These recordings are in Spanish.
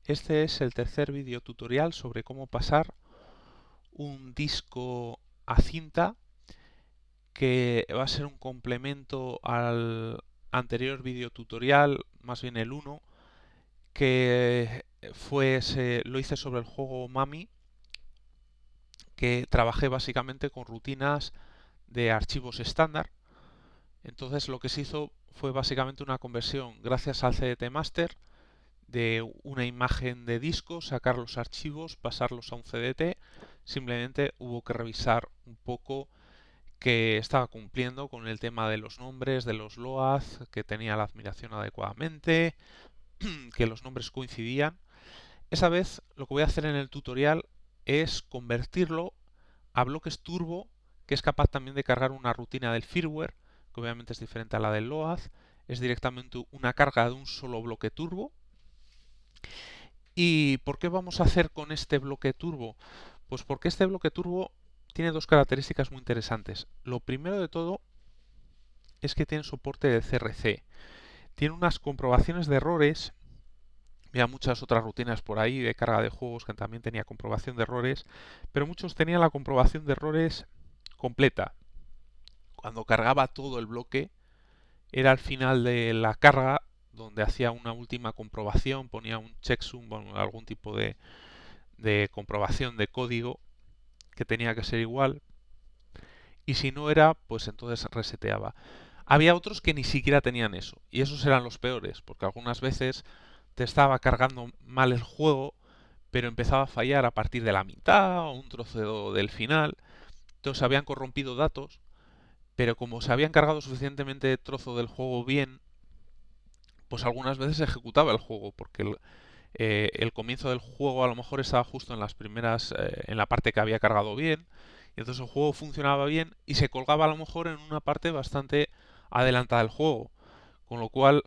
Este es el tercer vídeo tutorial sobre cómo pasar un disco a cinta, que va a ser un complemento al anterior vídeo tutorial, más bien el uno, que lo hice sobre el juego Mami, que trabajé básicamente con rutinas de archivos estándar. Entonces lo que se hizo fue básicamente una conversión gracias al CDT Master de una imagen de disco, sacar los archivos, pasarlos a un CDT. Simplemente hubo que revisar un poco que estaba cumpliendo con el tema de los nombres, de los LOAZ, que tenía la admiración adecuadamente, que los nombres coincidían. Esa vez lo que voy a hacer en el tutorial es convertirlo a bloques turbo, que es capaz también de cargar una rutina del firmware, que obviamente es diferente a la del LOAZ. Es directamente una carga de un solo bloque turbo. ¿Y por qué vamos a hacer con este bloque turbo? Pues porque este bloque turbo tiene dos características muy interesantes. Lo primero de todo es que tiene soporte de CRC. Tiene unas comprobaciones de errores. Había muchas otras rutinas por ahí de carga de juegos que también tenía comprobación de errores, pero muchos tenían la comprobación de errores completa. Cuando cargaba todo el bloque, era al final de la carga donde hacía una última comprobación, ponía un checksum, bueno, algún tipo de comprobación de código que tenía que ser igual, y si no era, pues entonces reseteaba. Había otros que ni siquiera tenían eso, y esos eran los peores, porque algunas veces te estaba cargando mal el juego, pero empezaba a fallar a partir de la mitad o un trozo del final. Entonces habían corrompido datos, pero como se habían cargado suficientemente trozo del juego bien, pues algunas veces se ejecutaba el juego, porque el comienzo del juego a lo mejor estaba justo en las primeras, en la parte que había cargado bien, y entonces el juego funcionaba bien y se colgaba a lo mejor en una parte bastante adelantada del juego, con lo cual,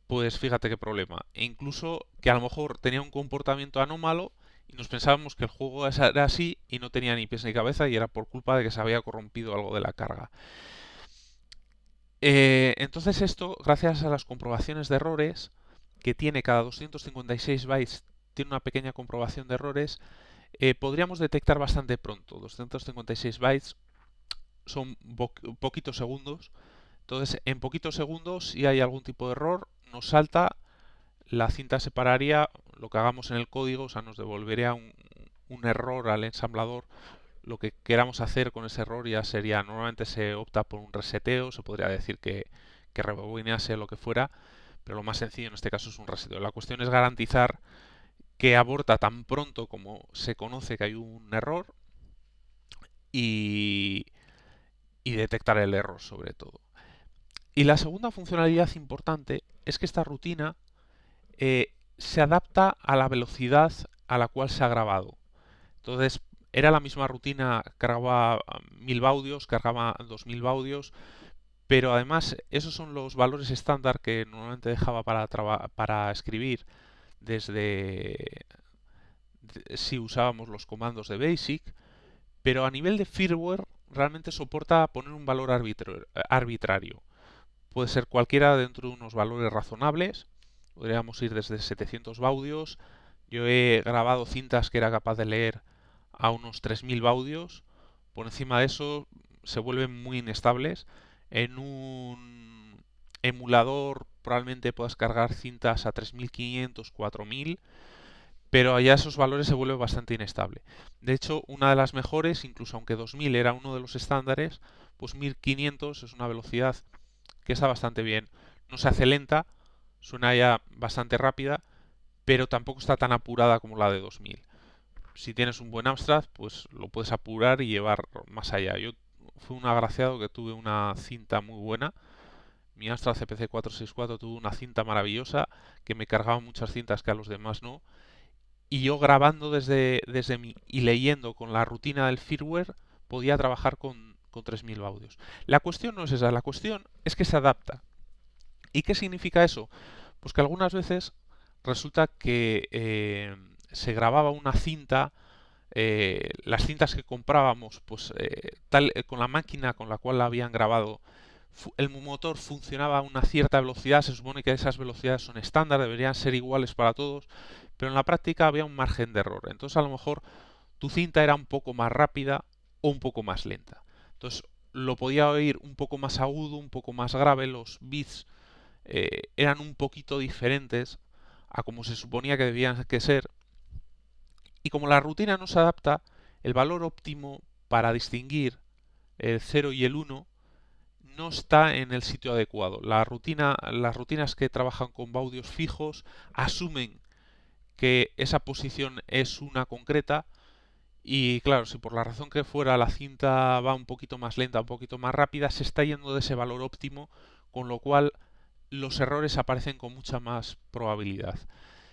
pues fíjate qué problema. E incluso que a lo mejor tenía un comportamiento anómalo y nos pensábamos que el juego era así y no tenía ni pies ni cabeza y era por culpa de que se había corrompido algo de la carga. Entonces esto, gracias a las comprobaciones de errores, que tiene cada 256 bytes, tiene una pequeña comprobación de errores, podríamos detectar bastante pronto. 256 bytes son poquitos segundos. Entonces, en poquitos segundos, si hay algún tipo de error, nos salta, la cinta separaría lo que hagamos en el código, o sea, nos devolvería un error al ensamblador. Lo que queramos hacer con ese error ya sería, normalmente se opta por un reseteo, se podría decir que rebobinase lo que fuera, pero lo más sencillo en este caso es un reseteo. La cuestión es garantizar que aborta tan pronto como se conoce que hay un error y, y detectar el error sobre todo. Y la segunda funcionalidad importante es que esta rutina se adapta a la velocidad a la cual se ha grabado. Entonces, era la misma rutina, cargaba 1000 baudios, cargaba 2000 baudios, pero además esos son los valores estándar que normalmente dejaba para escribir desde si usábamos los comandos de BASIC, pero a nivel de firmware realmente soporta poner un valor arbitrario. Puede ser cualquiera dentro de unos valores razonables. Podríamos ir desde 700 baudios. Yo he grabado cintas que era capaz de leer a unos 3000 baudios. Por encima de eso se vuelven muy inestables. En un emulador probablemente puedas cargar cintas a 3500, 4000, pero allá esos valores se vuelven bastante inestable. De hecho, una de las mejores, incluso aunque 2000 era uno de los estándares, pues 1500 es una velocidad que está bastante bien. No se hace lenta, suena ya bastante rápida, pero tampoco está tan apurada como la de 2000. Si tienes un buen Amstrad, pues lo puedes apurar y llevar más allá. Yo fui un agraciado que tuve una cinta muy buena. Mi Amstrad CPC 464 tuvo una cinta maravillosa que me cargaba muchas cintas que a los demás no. Y yo grabando desde mi y leyendo con la rutina del firmware podía trabajar con 3000 audios. La cuestión no es esa, la cuestión es que se adapta. ¿Y qué significa eso? Pues que algunas veces resulta que se grababa una cinta, las cintas que comprábamos, pues con la máquina con la cual la habían grabado el motor funcionaba a una cierta velocidad, se supone que esas velocidades son estándar, deberían ser iguales para todos, pero en la práctica había un margen de error. Entonces a lo mejor tu cinta era un poco más rápida o un poco más lenta. Entonces lo podía oír un poco más agudo, un poco más grave, los bits eran un poquito diferentes a como se suponía que debían que ser. Y como la rutina no se adapta, el valor óptimo para distinguir el 0 y el 1 no está en el sitio adecuado. Las rutinas que trabajan con baudios fijos asumen que esa posición es una concreta y claro, si por la razón que fuera la cinta va un poquito más lenta, un poquito más rápida, se está yendo de ese valor óptimo, con lo cual los errores aparecen con mucha más probabilidad.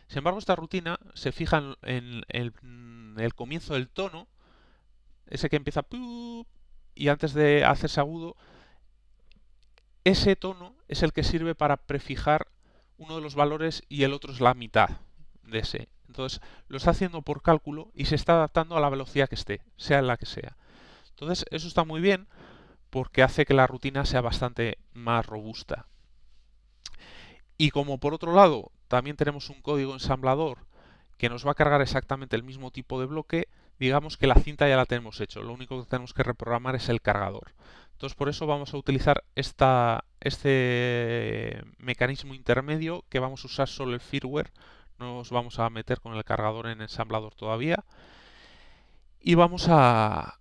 Sin embargo, esta rutina se fija en el comienzo del tono, ese que empieza y antes de hacerse agudo, ese tono es el que sirve para prefijar uno de los valores y el otro es la mitad de ese. Entonces lo está haciendo por cálculo y se está adaptando a la velocidad que esté, sea la que sea. Entonces eso está muy bien porque hace que la rutina sea bastante más robusta. Y como por otro lado también tenemos un código ensamblador que nos va a cargar exactamente el mismo tipo de bloque, digamos que la cinta ya la tenemos hecho. Lo único que tenemos que reprogramar es el cargador. Entonces por eso vamos a utilizar este mecanismo intermedio que vamos a usar solo el firmware. No nos vamos a meter con el cargador en ensamblador todavía. Y vamos a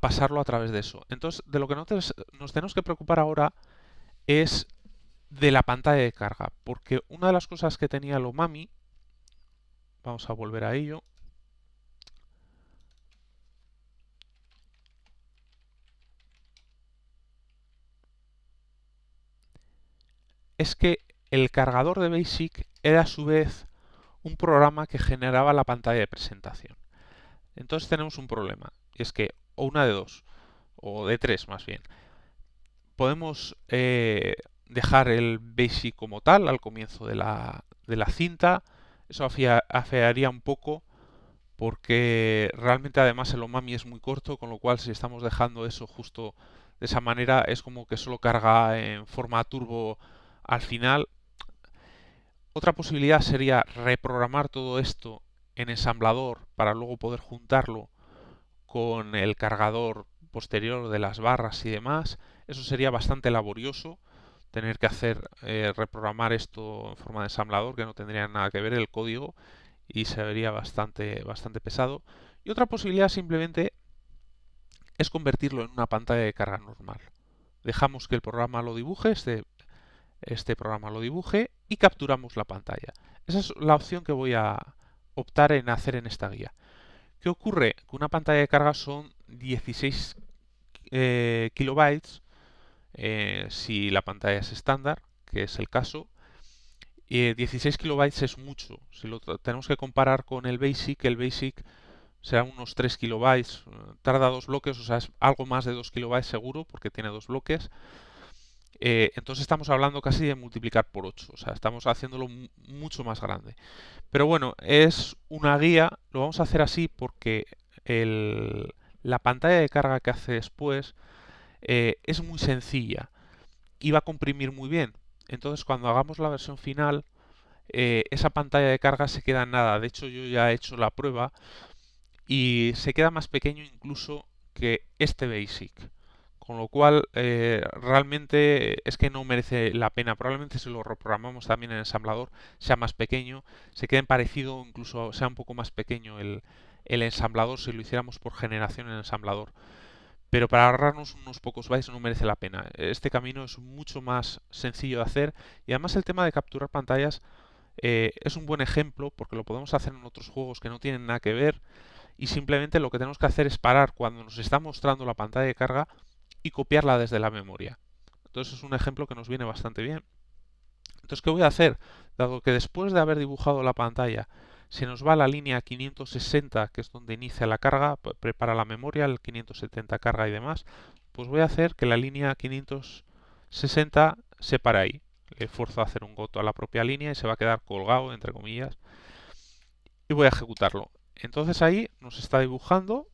pasarlo a través de eso. Entonces de lo que nos tenemos que preocupar ahora es de la pantalla de carga. Porque una de las cosas que tenía el Omami, vamos a volver a ello, es que el cargador de BASIC era a su vez un programa que generaba la pantalla de presentación. Entonces tenemos un problema, y es que o una de dos, o de tres más bien, podemos dejar el BASIC como tal al comienzo de la cinta, eso afearía un poco porque realmente además el Omami es muy corto, con lo cual si estamos dejando eso justo de esa manera es como que solo carga en forma turbo al final. Otra posibilidad sería reprogramar todo esto en ensamblador para luego poder juntarlo con el cargador posterior de las barras y demás. Eso sería bastante laborioso, tener que reprogramar esto en forma de ensamblador, que no tendría nada que ver el código y se vería bastante pesado. Y otra posibilidad simplemente es convertirlo en una pantalla de carga normal. Dejamos que el programa lo dibuje, este programa lo dibuje y capturamos la pantalla. Esa es la opción que voy a optar en hacer en esta guía. ¿Qué ocurre? Que una pantalla de carga son 16 kilobytes si la pantalla es estándar, que es el caso. 16 kilobytes es mucho. Si lo tenemos que comparar con el BASIC será unos 3 kilobytes. Tarda 2 bloques, o sea, es algo más de 2 kilobytes seguro, porque tiene 2 bloques. Entonces estamos hablando casi de multiplicar por 8, o sea, estamos haciéndolo mucho más grande. Pero bueno, es una guía, lo vamos a hacer así porque la pantalla de carga que hace después es muy sencilla y va a comprimir muy bien. Entonces cuando hagamos la versión final, esa pantalla de carga se queda en nada. De hecho yo ya he hecho la prueba y se queda más pequeño incluso que este BASIC. Con lo cual, realmente es que no merece la pena. Probablemente si lo reprogramamos también en el ensamblador sea más pequeño, se quede parecido, incluso sea un poco más pequeño el ensamblador si lo hiciéramos por generación en el ensamblador. Pero para ahorrarnos unos pocos bytes no merece la pena. Este camino es mucho más sencillo de hacer y además el tema de capturar pantallas es un buen ejemplo porque lo podemos hacer en otros juegos que no tienen nada que ver y simplemente lo que tenemos que hacer es parar cuando nos está mostrando la pantalla de carga y copiarla desde la memoria. Entonces es un ejemplo que nos viene bastante bien. Entonces, ¿qué voy a hacer? Dado que después de haber dibujado la pantalla se nos va la línea 560, que es donde inicia la carga, prepara la memoria, el 570 carga y demás, pues voy a hacer que la línea 560 se pare ahí. Le fuerzo a hacer un goto a la propia línea y se va a quedar colgado, entre comillas, y voy a ejecutarlo. Entonces ahí nos está dibujando.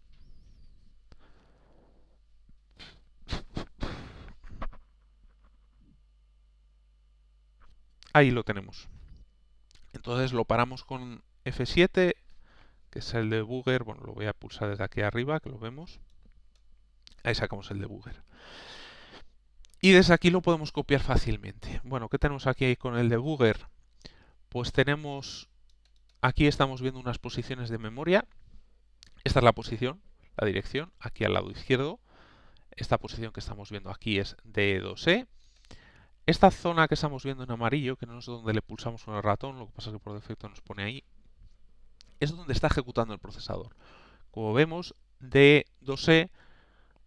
ahí lo tenemos. Entonces lo paramos con F7, que es el debugger. Bueno, lo voy a pulsar desde aquí arriba, que lo vemos. Ahí sacamos el debugger. Y desde aquí lo podemos copiar fácilmente. Bueno, ¿qué tenemos aquí con el debugger? Pues tenemos, aquí estamos viendo unas posiciones de memoria. Esta es la posición, la dirección, aquí al lado izquierdo. Esta posición que estamos viendo aquí es D2E. Esta zona que estamos viendo en amarillo, que no es donde le pulsamos con el ratón, lo que pasa es que por defecto nos pone ahí, es donde está ejecutando el procesador. Como vemos, D2E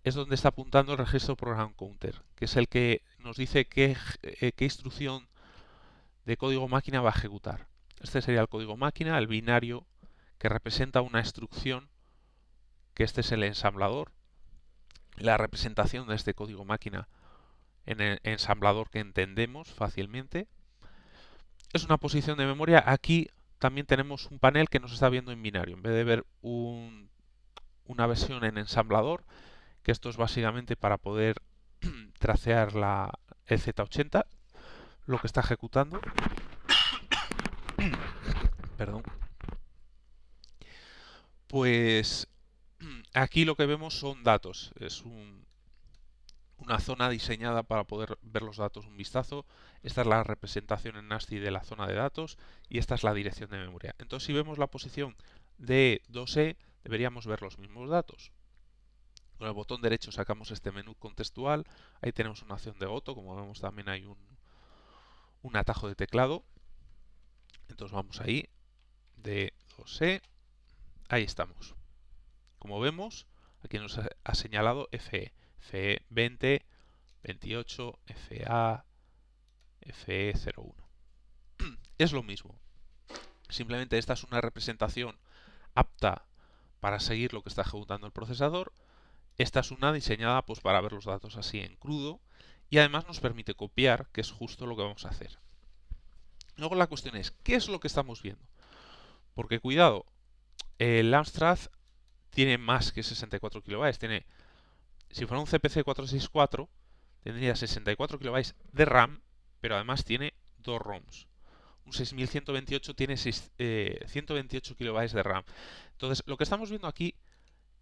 es donde está apuntando el registro program counter, que es el que nos dice qué instrucción de código máquina va a ejecutar. Este sería el código máquina, el binario que representa una instrucción, que este es el ensamblador. La representación de este código máquina en el ensamblador que entendemos fácilmente. Es una posición de memoria. Aquí también tenemos un panel que nos está viendo en binario. En vez de ver una versión en ensamblador, que esto es básicamente para poder tracear el Z80, lo que está ejecutando. Perdón. Pues aquí lo que vemos son datos. Es una zona diseñada para poder ver los datos un vistazo. Esta es la representación en ASCII de la zona de datos y esta es la dirección de memoria. Entonces, si vemos la posición de 2E, deberíamos ver los mismos datos. Con el botón derecho sacamos este menú contextual. Ahí tenemos una opción de Goto. Como vemos, también hay un atajo de teclado. Entonces vamos ahí, D2E. Ahí estamos. Como vemos, aquí nos ha señalado FE. FE 20, 28, FA, FE01. Es lo mismo. Simplemente esta es una representación apta para seguir lo que está ejecutando el procesador. Esta es una diseñada pues para ver los datos así en crudo y además nos permite copiar, que es justo lo que vamos a hacer. Luego la cuestión es, ¿qué es lo que estamos viendo? Porque cuidado, el Amstrad tiene más que 64 kilobytes. Si fuera un CPC 464, tendría 64 kilobytes de RAM, pero además tiene dos ROMs. Un 6128 tiene 128 kilobytes de RAM. Entonces, lo que estamos viendo aquí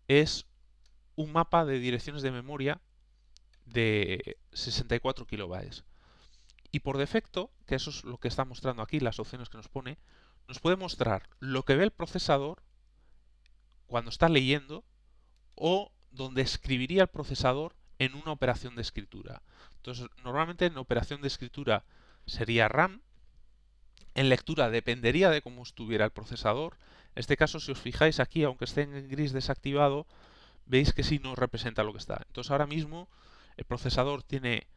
es un mapa de direcciones de memoria de 64 kilobytes. Y por defecto, que eso es lo que está mostrando aquí, las opciones que nos pone, nos puede mostrar lo que ve el procesador cuando está leyendo o donde escribiría el procesador en una operación de escritura. Entonces, normalmente en operación de escritura sería RAM. En lectura dependería de cómo estuviera el procesador. En este caso, si os fijáis aquí, aunque esté en gris desactivado, veis que sí nos representa lo que está. Entonces, ahora mismo el procesador tiene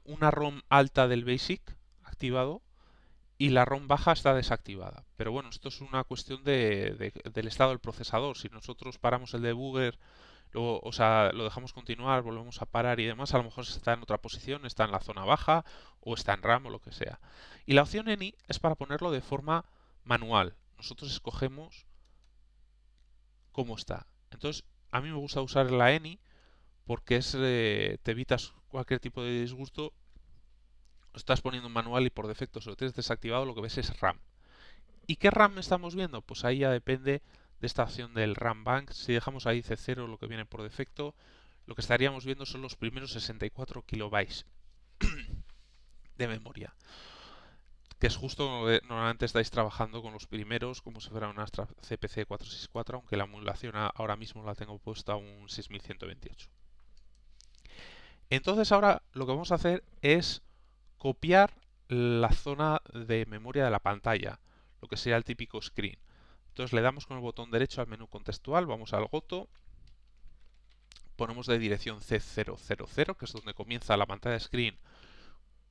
una ROM alta del BASIC activado y la ROM baja está desactivada. Pero bueno, esto es una cuestión del estado del procesador. Si nosotros paramos el debugger, luego, o sea, lo dejamos continuar, volvemos a parar y demás, a lo mejor está en otra posición, está en la zona baja o está en RAM o lo que sea. Y la opción ENI es para ponerlo de forma manual. Nosotros escogemos cómo está. Entonces, a mí me gusta usar la ENI porque te evitas cualquier tipo de disgusto. Estás poniendo un manual y por defecto, si lo tienes desactivado, lo que ves es RAM. ¿Y qué RAM estamos viendo? Pues ahí ya depende de esta opción del RAM Bank. Si dejamos ahí C0, lo que viene por defecto, lo que estaríamos viendo son los primeros 64 kilobytes de memoria. Que es justo donde normalmente estáis trabajando con los primeros, como si fuera una CPC 464, aunque la emulación ahora mismo la tengo puesta a un 6128. Entonces ahora lo que vamos a hacer es copiar la zona de memoria de la pantalla, lo que sería el típico screen. Entonces le damos con el botón derecho al menú contextual, vamos al Goto, ponemos de dirección C000, que es donde comienza la pantalla de screen.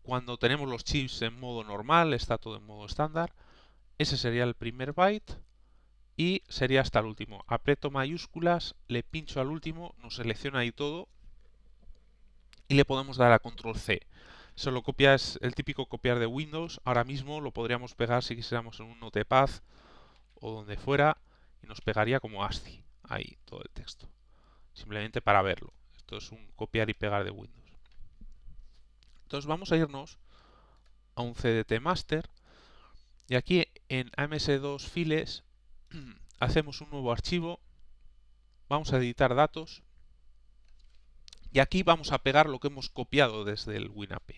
Cuando tenemos los chips en modo normal, está todo en modo estándar. Ese sería el primer byte y sería hasta el último. Aprieto mayúsculas, le pincho al último, nos selecciona ahí todo y le podemos dar a control C. Solo copia es el típico copiar de Windows. Ahora mismo lo podríamos pegar si quisiéramos en un notepad o donde fuera y nos pegaría como ASCII. Ahí todo el texto. Simplemente para verlo. Esto es un copiar y pegar de Windows. Entonces vamos a irnos a un CDT master y aquí en AMS2 files hacemos un nuevo archivo, vamos a editar datos y aquí vamos a pegar lo que hemos copiado desde el WinAP.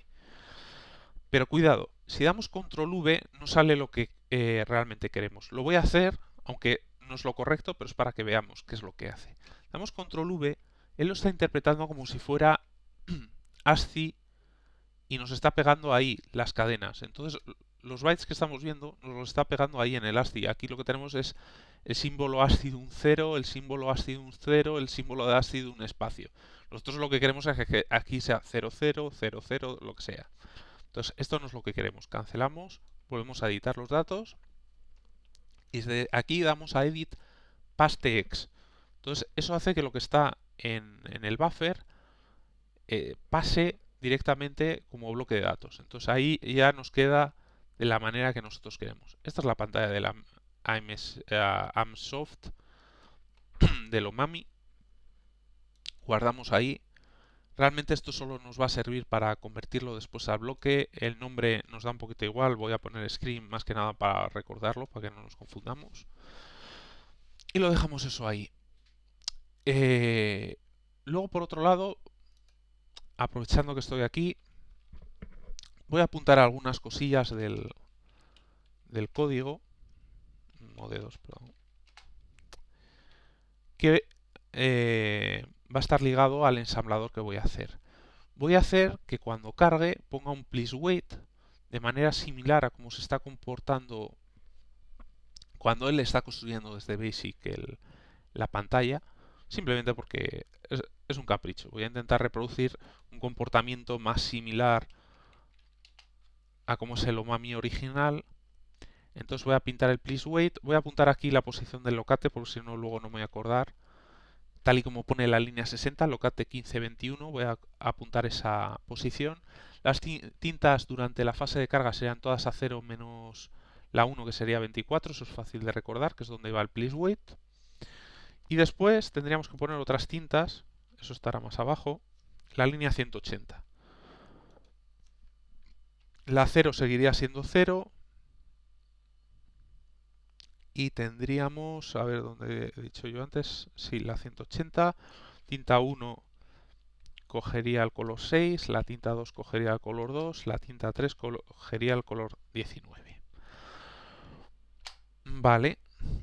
Pero cuidado, si damos control V no sale lo que realmente queremos. Lo voy a hacer, aunque no es lo correcto, pero es para que veamos qué es lo que hace. Damos control V, él lo está interpretando como si fuera ASCII y nos está pegando ahí las cadenas. Entonces los bytes que estamos viendo nos los está pegando ahí en el ASCII. Aquí lo que tenemos es el símbolo ASCII de un 0, el símbolo ASCII de un 0, el símbolo de ASCII de un espacio. Nosotros lo que queremos es que aquí sea 00, 00, lo que sea. Entonces esto no es lo que queremos. Cancelamos, volvemos a editar los datos y desde aquí damos a Edit PasteX. Entonces eso hace que lo que está en el buffer pase directamente como bloque de datos. Entonces ahí ya nos queda de la manera que nosotros queremos. Esta es la pantalla de la AMSoft del Omami. Guardamos ahí. Realmente esto solo nos va a servir para convertirlo después al bloque. El nombre nos da un poquito igual. Voy a poner screen más que nada para recordarlo, para que no nos confundamos. Y lo dejamos eso ahí. Luego, por otro lado, aprovechando que estoy aquí, voy a apuntar algunas cosillas del código. Modelos, perdón. Que va a estar ligado al ensamblador que voy a hacer. Voy a hacer que cuando cargue ponga un please wait de manera similar a cómo se está comportando cuando él está construyendo desde Basic la pantalla, simplemente porque es un capricho. Voy a intentar reproducir un comportamiento más similar a cómo es el Omami original. Entonces voy a pintar el please wait, voy a apuntar aquí la posición del locate, porque si no luego no me voy a acordar. Tal y como pone la línea 60, locate 1521, voy a apuntar esa posición. Las tintas durante la fase de carga serían todas a 0 menos la 1, que sería 24, eso es fácil de recordar, que es donde va el please wait. Y después tendríamos que poner otras tintas, eso estará más abajo, la línea 180. La 0 seguiría siendo 0. Y tendríamos, a ver dónde he dicho yo antes, sí, la 180, tinta 1 cogería el color 6, la tinta 2 cogería el color 2, la tinta 3 cogería el color 19. Vale,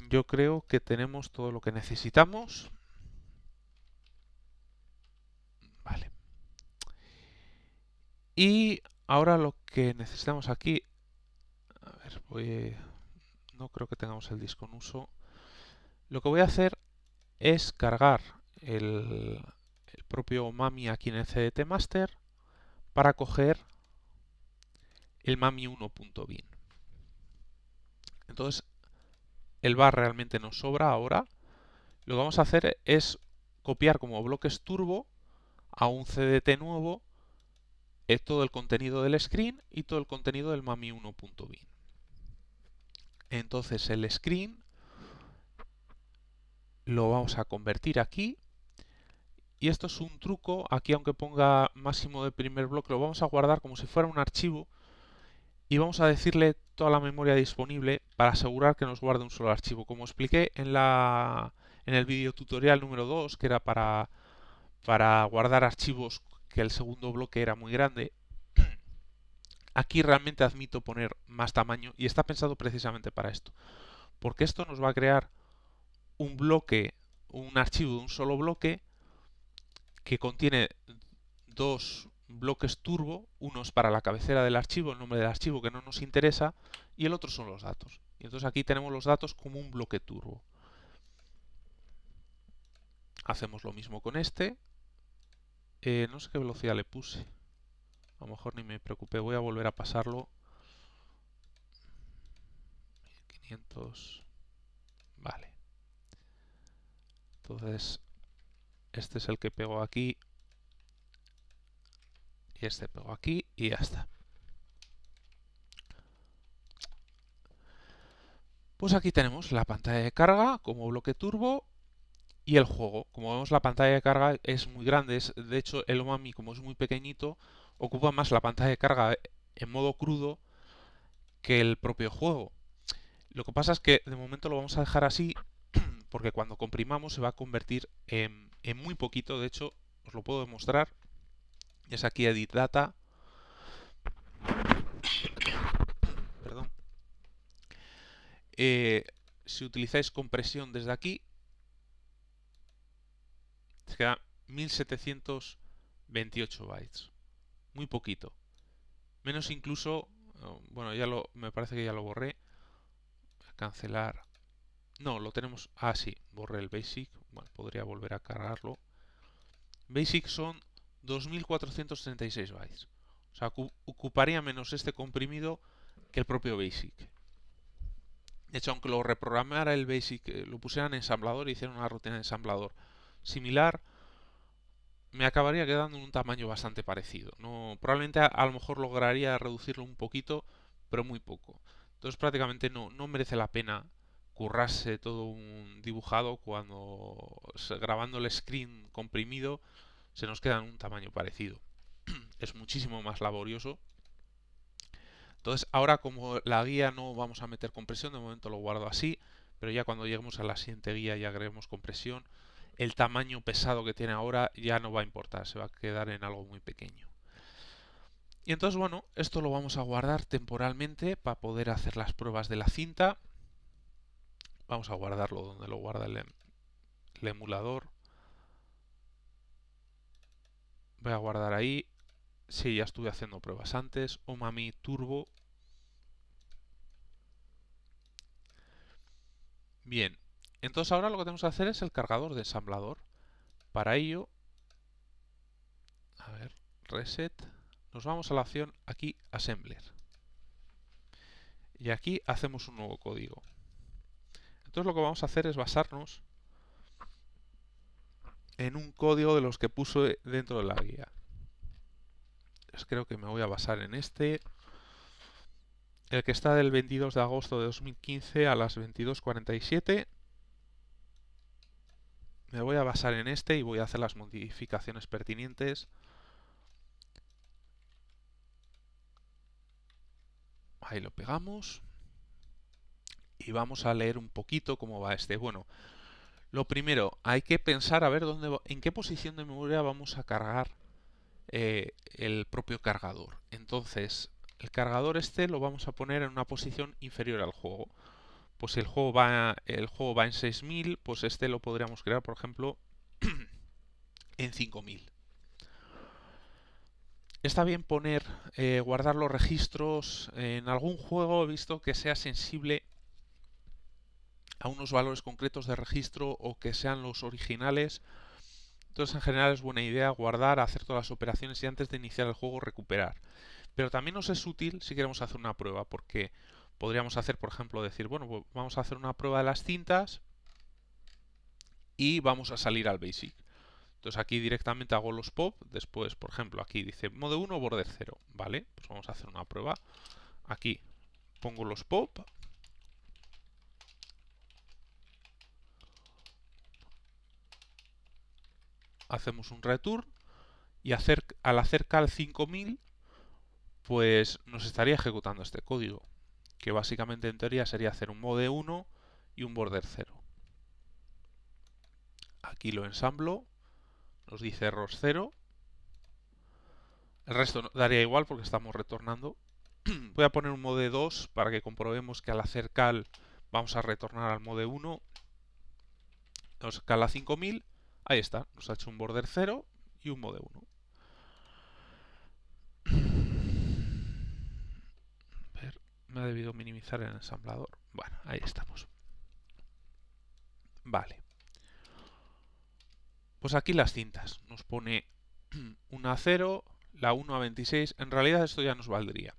yo creo que tenemos todo lo que necesitamos. Vale. Y ahora lo que necesitamos aquí, a ver, no creo que tengamos el disco en uso. Lo que voy a hacer es cargar el propio Mami aquí en el CDT Master para coger el mami1.bin. Entonces el bar realmente nos sobra ahora. Lo que vamos a hacer es copiar como bloques turbo a un CDT nuevo todo el contenido del screen y todo el contenido del mami1.bin. Entonces el screen lo vamos a convertir aquí. Y esto es un truco. Aquí, aunque ponga máximo de primer bloque, lo vamos a guardar como si fuera un archivo y vamos a decirle toda la memoria disponible para asegurar que nos guarde un solo archivo. Como expliqué en el vídeo tutorial número 2, que era para guardar archivos que el segundo bloque era muy grande, aquí realmente admito poner más tamaño y está pensado precisamente para esto. Porque esto nos va a crear un bloque, un archivo de un solo bloque que contiene dos bloques turbo, uno es para la cabecera del archivo, el nombre del archivo que no nos interesa, y el otro son los datos. Y entonces aquí tenemos los datos como un bloque turbo. Hacemos lo mismo con este. No sé qué velocidad le puse. A lo mejor ni me preocupé, voy a volver a pasarlo. 1500. Vale. Entonces, este es el que pego aquí. Y este pego aquí y ya está. Pues aquí tenemos la pantalla de carga como bloque turbo y el juego. Como vemos, la pantalla de carga es muy grande. De hecho, el Omami, como es muy pequeñito, ocupa más la pantalla de carga en modo crudo que el propio juego. Lo que pasa es que de momento lo vamos a dejar así porque cuando comprimamos se va a convertir en muy poquito. De hecho, os lo puedo demostrar. Es aquí Edit Data. Perdón. Si utilizáis compresión desde aquí, se queda 1728 bytes. Muy poquito. Menos incluso, bueno, me parece que ya lo borré. Cancelar. No, lo tenemos. Ah, sí, borré el Basic. Bueno, podría volver a cargarlo. Basic son 2436 bytes. O sea, ocuparía menos este comprimido que el propio Basic. De hecho, aunque lo reprogramara el Basic, lo pusieran en ensamblador y hicieran una rutina de ensamblador similar, me acabaría quedando en un tamaño bastante parecido. No, probablemente a lo mejor lograría reducirlo un poquito, pero muy poco. Entonces prácticamente no merece la pena currarse todo un dibujado cuando grabando el screen comprimido se nos queda en un tamaño parecido. Es muchísimo más laborioso. Entonces ahora como la guía no vamos a meter compresión, de momento lo guardo así, pero ya cuando lleguemos a la siguiente guía y agreguemos compresión, el tamaño pesado que tiene ahora ya no va a importar, se va a quedar en algo muy pequeño. Y entonces, bueno, esto lo vamos a guardar temporalmente para poder hacer las pruebas de la cinta. Vamos a guardarlo donde lo guarda el emulador. Voy a guardar ahí. Sí, ya estuve haciendo pruebas antes. Omami Turbo. Bien, entonces ahora lo que tenemos que hacer es el cargador de ensamblador. Para ello, a ver, reset. Nos vamos a la opción aquí, Assembler. Y aquí hacemos un nuevo código. Entonces lo que vamos a hacer es basarnos en un código de los que puse dentro de la guía. Pues creo que me voy a basar en este. El que está del 22 de agosto de 2015 a las 22:47. Me voy a basar en este y voy a hacer las modificaciones pertinentes. Ahí lo pegamos. Y vamos a leer un poquito cómo va este. Bueno, lo primero, hay que pensar a ver en qué posición de memoria vamos a cargar el propio cargador. Entonces, el cargador este lo vamos a poner en una posición inferior al juego. Pues si el juego va en 6000, pues este lo podríamos crear, por ejemplo, en 5000. Está bien guardar los registros en algún juego. He visto que sea sensible a unos valores concretos de registro o que sean los originales. Entonces, en general es buena idea guardar, hacer todas las operaciones y antes de iniciar el juego recuperar. Pero también nos es útil si queremos hacer una prueba, porque podríamos hacer, por ejemplo, decir, bueno, pues vamos a hacer una prueba de las cintas y vamos a salir al Basic. Entonces aquí directamente hago los pop, después, por ejemplo, aquí dice modo 1, border 0, ¿vale? Pues vamos a hacer una prueba. Aquí pongo los pop. Hacemos un return y al hacer cal 5000, pues nos estaría ejecutando este código, que básicamente en teoría sería hacer un mode 1 y un border 0. Aquí lo ensamblo, nos dice error 0. El resto daría igual porque estamos retornando. Voy a poner un mode 2 para que comprobemos que al hacer cal vamos a retornar al mode 1. Nos cala 5000. Ahí está, nos ha hecho un border 0 y un mode 1. A ver, me ha debido minimizar el ensamblador. Bueno, ahí estamos. Vale. Pues aquí las cintas. Nos pone una a 0, la 1 a 26. En realidad esto ya nos valdría.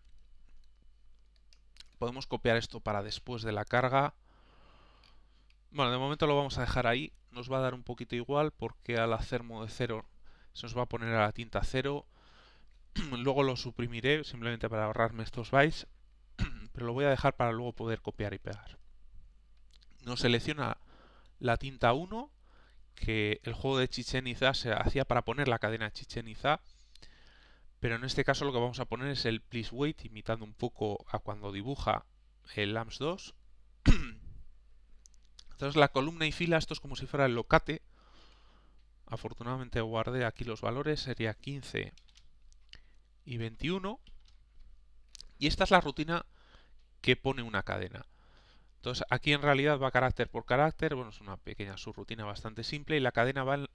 Podemos copiar esto para después de la carga. Bueno, de momento lo vamos a dejar ahí. Nos va a dar un poquito igual porque al hacer mode 0 se nos va a poner a la tinta 0. Luego lo suprimiré simplemente para ahorrarme estos bytes. Pero lo voy a dejar para luego poder copiar y pegar. Nos selecciona la tinta 1, que el juego de Chichén Itzá se hacía para poner la cadena Chichén Itzá. pero en este caso lo que vamos a poner es el please wait, imitando un poco a cuando dibuja el LAMP2. Entonces la columna y fila, esto es como si fuera el locate. Afortunadamente guardé aquí los valores, sería 15 y 21. Y esta es la rutina que pone una cadena. Entonces aquí en realidad va carácter por carácter, bueno, es una pequeña subrutina bastante simple y la cadena va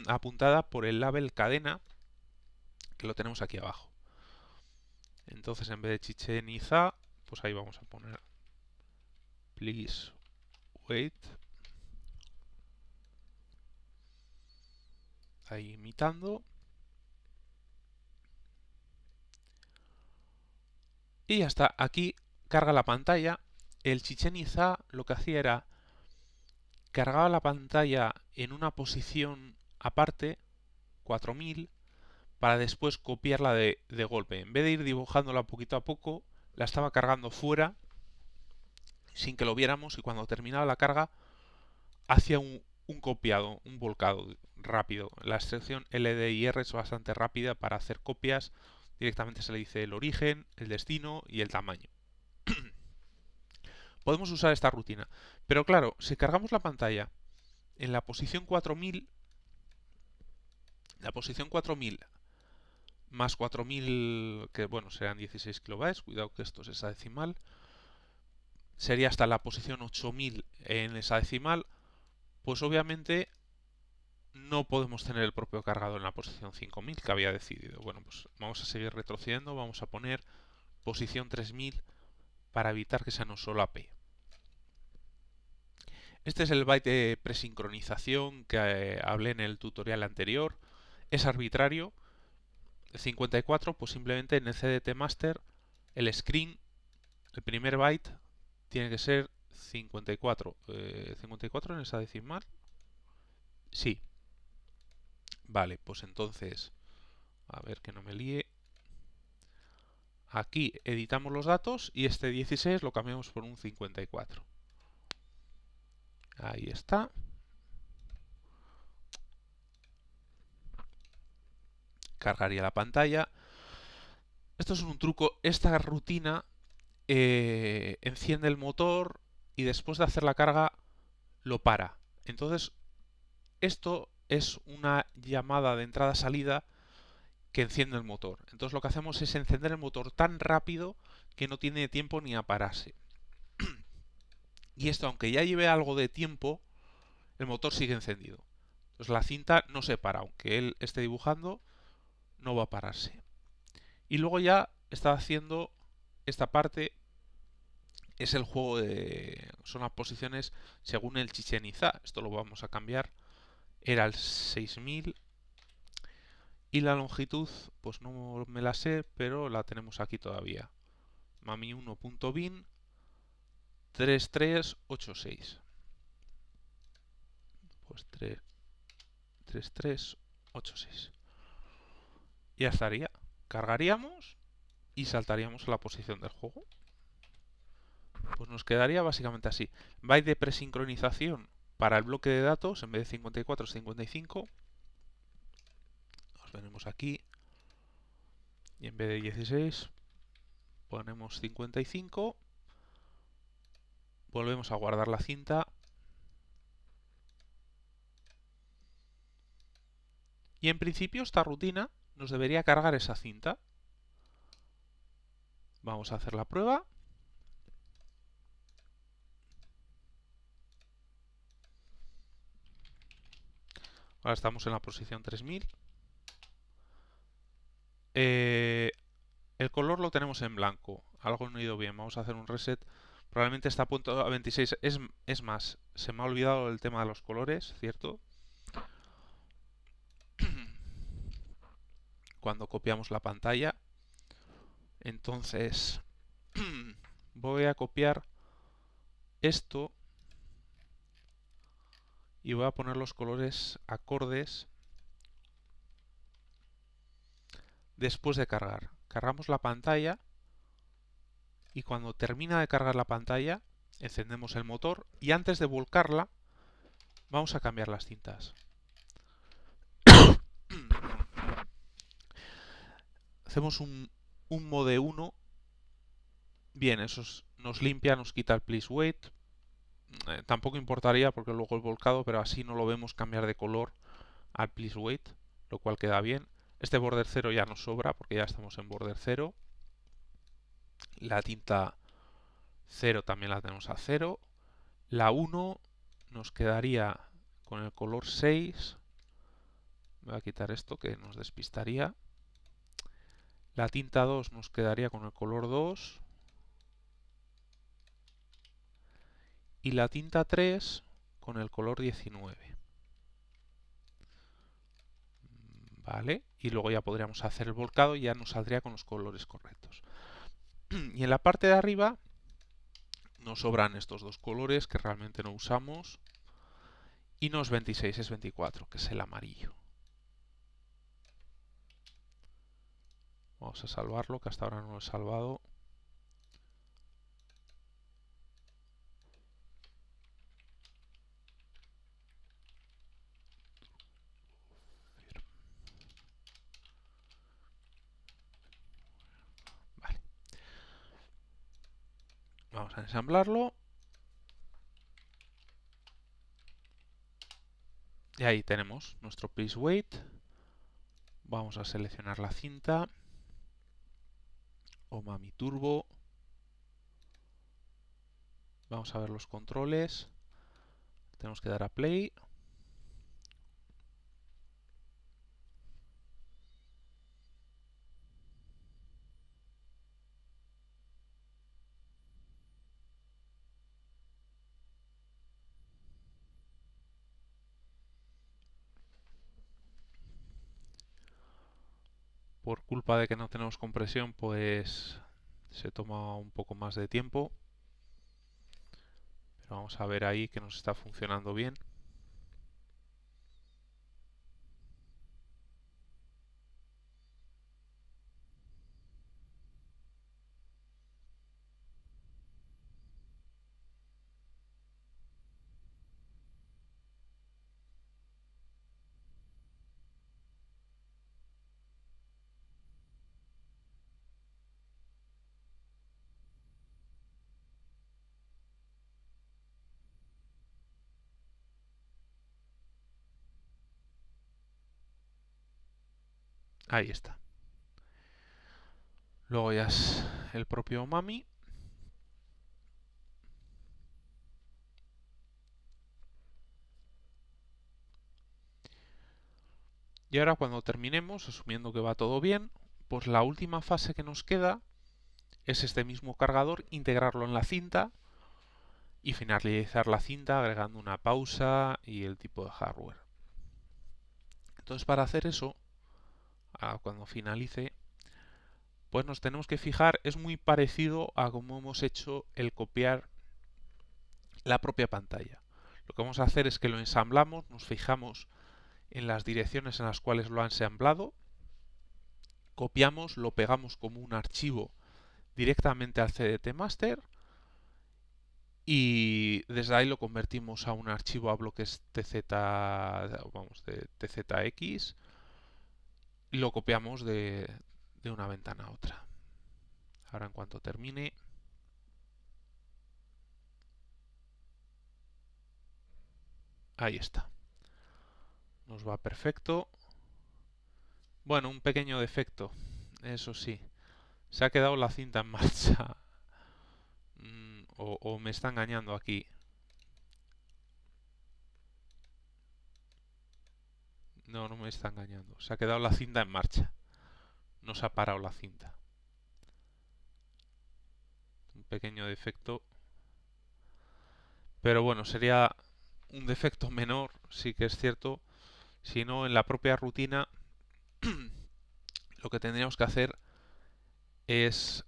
apuntada por el label cadena, que lo tenemos aquí abajo. Entonces en vez de Chichén Itzá, pues ahí vamos a poner please wait. Ahí imitando. Y hasta aquí carga la pantalla. El Chichén Itzá lo que hacía era cargaba la pantalla en una posición aparte, 4000, para después copiarla de golpe. En vez de ir dibujándola poquito a poco, la estaba cargando fuera sin que lo viéramos y cuando terminaba la carga hacía un copiado, un volcado rápido. La extracción LDIR es bastante rápida para hacer copias. Directamente se le dice el origen, el destino y el tamaño. Podemos usar esta rutina. Pero claro, si cargamos la pantalla en la posición 4000, la posición 4000 más 4000, que bueno, serán 16 kilobytes, cuidado que esto es hexadecimal, sería hasta la posición 8000 en hexadecimal, pues obviamente no podemos tener el propio cargador en la posición 5000 que había decidido. Bueno, pues vamos a seguir retrocediendo, vamos a poner posición 3000 para evitar que se nos solape. Este es el byte de presincronización que hablé en el tutorial anterior. Es arbitrario. 54, pues simplemente en el CDT master el screen, el primer byte, tiene que ser 54. ¿54 en esa decimal? Sí. Vale, pues entonces, a ver que no me líe. Aquí editamos los datos y este 16 lo cambiamos por un 54. Ahí está. Cargaría la pantalla. Esto es un truco. Esta rutina enciende el motor y después de hacer la carga lo para. Entonces, esto es una llamada de entrada-salida que enciende el motor. Entonces lo que hacemos es encender el motor tan rápido que no tiene tiempo ni a pararse. Y esto, aunque ya lleve algo de tiempo, el motor sigue encendido. Entonces la cinta no se para, aunque él esté dibujando, no va a pararse. Y luego ya está haciendo esta parte, es el juego de... son las posiciones según el Chichén Itzá. Esto lo vamos a cambiar. Era el 6000. Y la longitud, pues no me la sé, pero la tenemos aquí todavía. Mami1.bin 3386. Pues 3386. Ya estaría. Cargaríamos y saltaríamos a la posición del juego. Pues nos quedaría básicamente así. Byte de presincronización para el bloque de datos, en vez de 54 es 55. Nos venimos aquí y en vez de 16 ponemos 55. Volvemos a guardar la cinta. Y en principio esta rutina nos debería cargar esa cinta. Vamos a hacer la prueba. Ahora estamos en la posición 3000. El color lo tenemos en blanco. Algo no ha ido bien. Vamos a hacer un reset. Probablemente está a punto a 26. Es más, se me ha olvidado el tema de los colores, ¿cierto? Cuando copiamos la pantalla. Entonces, voy a copiar esto y voy a poner los colores acordes después de cargar. Cargamos la pantalla y cuando termina de cargar la pantalla encendemos el motor y antes de volcarla vamos a cambiar las cintas. hacemos un mode 1. Bien, eso nos limpia, nos quita el please wait. Tampoco importaría porque luego el volcado, pero así no lo vemos cambiar de color al please wait, lo cual queda bien. Este border 0 ya nos sobra porque ya estamos en border 0. La tinta 0 también la tenemos a 0. La 1 nos quedaría con el color 6. Voy a quitar esto que nos despistaría. La tinta 2 nos quedaría con el color 2. Y la tinta 3 con el color 19. Vale, y luego ya podríamos hacer el volcado y ya nos saldría con los colores correctos. Y en la parte de arriba nos sobran estos dos colores que realmente no usamos. Y no es 26, es 24, que es el amarillo. Vamos a salvarlo, que hasta ahora no lo he salvado. Vale. Vamos a ensamblarlo. Y ahí tenemos nuestro please wait. Vamos a seleccionar la cinta. Omami Turbo. Vamos a ver los controles. Tenemos que dar a play. Por culpa de que no tenemos compresión, pues se toma un poco más de tiempo. Pero vamos a ver ahí que nos está funcionando bien. Ahí está. Luego ya es el propio Omami. Y ahora cuando terminemos, asumiendo que va todo bien, pues la última fase que nos queda es este mismo cargador, integrarlo en la cinta y finalizar la cinta agregando una pausa y el tipo de hardware. Entonces para hacer eso, cuando finalice, pues nos tenemos que fijar, es muy parecido a como hemos hecho el copiar la propia pantalla. Lo que vamos a hacer es que lo ensamblamos, nos fijamos en las direcciones en las cuales lo ha ensamblado, copiamos, lo pegamos como un archivo directamente al CDT Master y desde ahí lo convertimos a un archivo a bloques TZ, vamos, de TZX y lo copiamos de una ventana a otra. Ahora en cuanto termine, ahí está. Nos va perfecto. Bueno, un pequeño defecto, eso sí. Se ha quedado la cinta en marcha. O me está engañando aquí. No, no me está engañando. Se ha quedado la cinta en marcha. No se ha parado la cinta. Un pequeño defecto. Pero bueno, sería un defecto menor, sí que es cierto. Si no, en la propia rutina lo que tendríamos que hacer es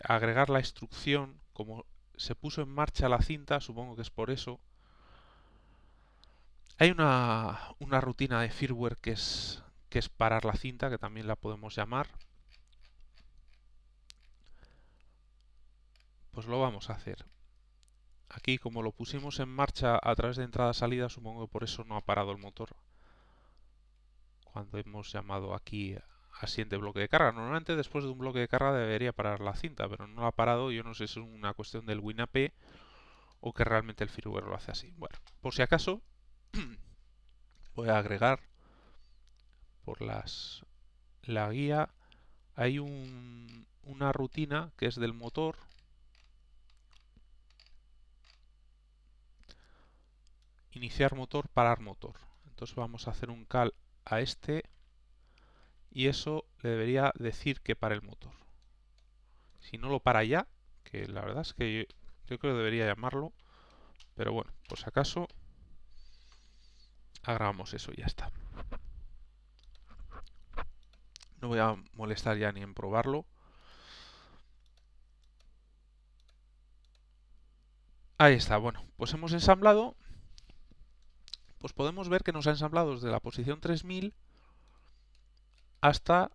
agregar la instrucción. Como se puso en marcha la cinta, supongo que es por eso. Hay una rutina de firmware que es parar la cinta, que también la podemos llamar. Pues lo vamos a hacer. Aquí, como lo pusimos en marcha a través de entrada-salida, supongo que por eso no ha parado el motor. Cuando hemos llamado aquí al siguiente bloque de carga. Normalmente después de un bloque de carga debería parar la cinta, pero no lo ha parado. Yo no sé si es una cuestión del WinAP o que realmente el firmware lo hace así. Bueno, por si acaso voy a agregar por la guía. Hay una rutina que es del motor. Iniciar motor, parar motor. Entonces vamos a hacer un cal a este y eso le debería decir que pare el motor. Si no lo para ya, que la verdad es que yo creo que debería llamarlo, pero bueno, por si acaso agregamos eso y ya está. No voy a molestar ya ni en probarlo. Ahí está, bueno, pues hemos ensamblado. Pues podemos ver que nos ha ensamblado desde la posición 3000 hasta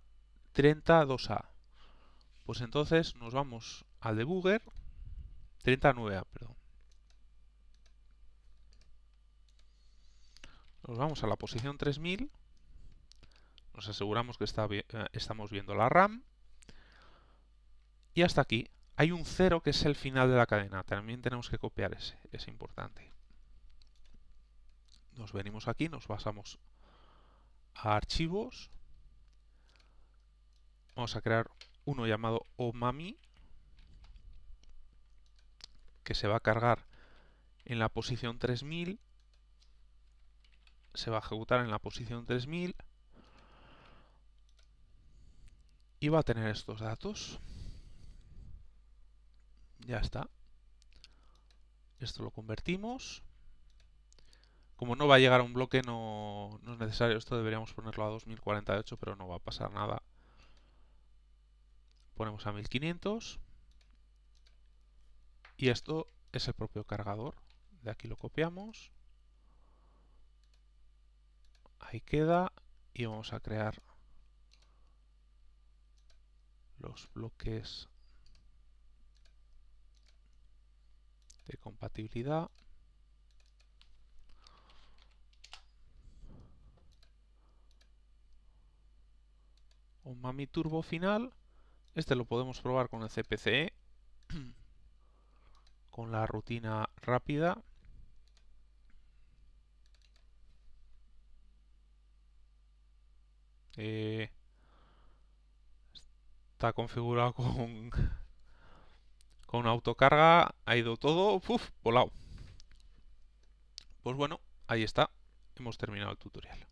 32A. Pues entonces nos vamos al debugger, 39A, perdón. Nos vamos a la posición 3000, nos aseguramos que estamos viendo la RAM y hasta aquí. Hay un 0 que es el final de la cadena, también tenemos que copiar ese, es importante. Nos venimos aquí, nos pasamos a archivos, vamos a crear uno llamado omami que se va a cargar en la posición 3000, se va a ejecutar en la posición 3000 y va a tener estos datos. Ya está. Esto lo convertimos. Como no va a llegar a un bloque, no es necesario. Esto deberíamos ponerlo a 2048, pero no va a pasar nada. Ponemos a 1500. Y esto es el propio cargador. De aquí lo copiamos. Ahí queda. Y vamos a crear los bloques de compatibilidad. Un Mami Turbo final. Este lo podemos probar con el CPCE. Con la rutina rápida. Está configurado con autocarga. Ha ido todo volado. Pues bueno, ahí está. Hemos terminado el tutorial.